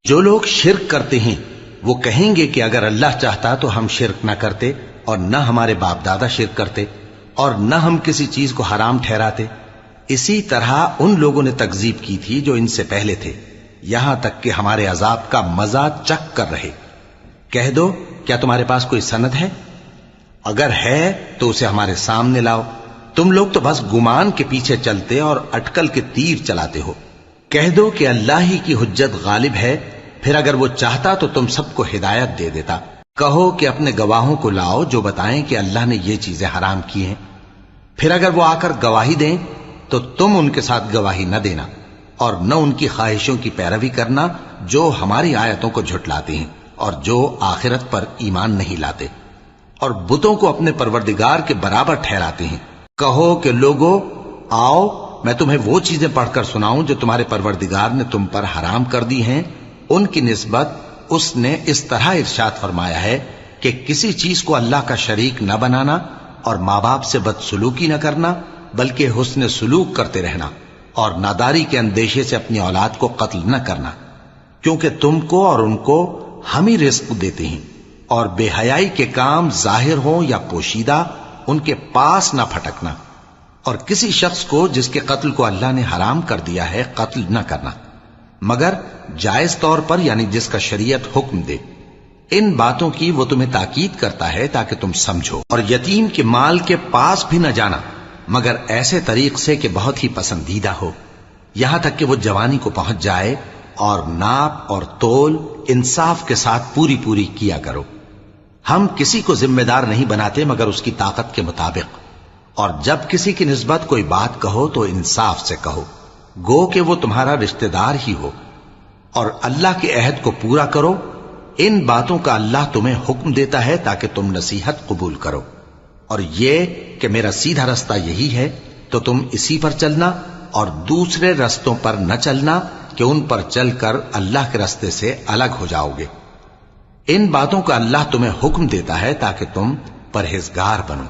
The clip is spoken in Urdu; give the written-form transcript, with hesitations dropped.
جو لوگ شرک کرتے ہیں وہ کہیں گے کہ اگر اللہ چاہتا تو ہم شرک نہ کرتے اور نہ ہمارے باپ دادا شرک کرتے اور نہ ہم کسی چیز کو حرام ٹھہراتے. اسی طرح ان لوگوں نے تکذیب کی تھی جو ان سے پہلے تھے یہاں تک کہ ہمارے عذاب کا مزہ چکھ کر رہے. کہہ دو کیا تمہارے پاس کوئی سند ہے؟ اگر ہے تو اسے ہمارے سامنے لاؤ. تم لوگ تو بس گمان کے پیچھے چلتے اور اٹکل کے تیر چلاتے ہو. کہہ دو کہ اللہ ہی کی حجت غالب ہے، پھر اگر وہ چاہتا تو تم سب کو ہدایت دے دیتا. کہو کہ اپنے گواہوں کو لاؤ جو بتائیں کہ اللہ نے یہ چیزیں حرام کی ہیں. پھر اگر وہ آ کر گواہی دیں تو تم ان کے ساتھ گواہی نہ دینا اور نہ ان کی خواہشوں کی پیروی کرنا جو ہماری آیتوں کو جھٹلاتے ہیں اور جو آخرت پر ایمان نہیں لاتے اور بتوں کو اپنے پروردگار کے برابر ٹھہراتے ہیں. کہو کہ لوگو آؤ میں تمہیں وہ چیزیں پڑھ کر سناؤں جو تمہارے پروردگار نے تم پر حرام کر دی ہیں. ان کی نسبت اس نے اس طرح ارشاد فرمایا ہے کہ کسی چیز کو اللہ کا شریک نہ بنانا اور ماں باپ سے بدسلوکی نہ کرنا بلکہ حسن سلوک کرتے رہنا اور ناداری کے اندیشے سے اپنی اولاد کو قتل نہ کرنا، کیونکہ تم کو اور ان کو ہم ہی رزق دیتے ہیں. اور بے حیائی کے کام ظاہر ہوں یا پوشیدہ ان کے پاس نہ پھٹکنا، اور کسی شخص کو جس کے قتل کو اللہ نے حرام کر دیا ہے قتل نہ کرنا مگر جائز طور پر، یعنی جس کا شریعت حکم دے. ان باتوں کی وہ تمہیں تاکید کرتا ہے تاکہ تم سمجھو. اور یتیم کے مال کے پاس بھی نہ جانا مگر ایسے طریق سے کہ بہت ہی پسندیدہ ہو، یہاں تک کہ وہ جوانی کو پہنچ جائے. اور ناپ اور تول انصاف کے ساتھ پوری پوری کیا کرو. ہم کسی کو ذمہ دار نہیں بناتے مگر اس کی طاقت کے مطابق. اور جب کسی کی نسبت کوئی بات کہو تو انصاف سے کہو، گو کہ وہ تمہارا رشتہ دار ہی ہو. اور اللہ کے عہد کو پورا کرو. ان باتوں کا اللہ تمہیں حکم دیتا ہے تاکہ تم نصیحت قبول کرو. اور یہ کہ میرا سیدھا رستہ یہی ہے تو تم اسی پر چلنا اور دوسرے رستوں پر نہ چلنا کہ ان پر چل کر اللہ کے رستے سے الگ ہو جاؤ گے. ان باتوں کا اللہ تمہیں حکم دیتا ہے تاکہ تم پرہیزگار بنو.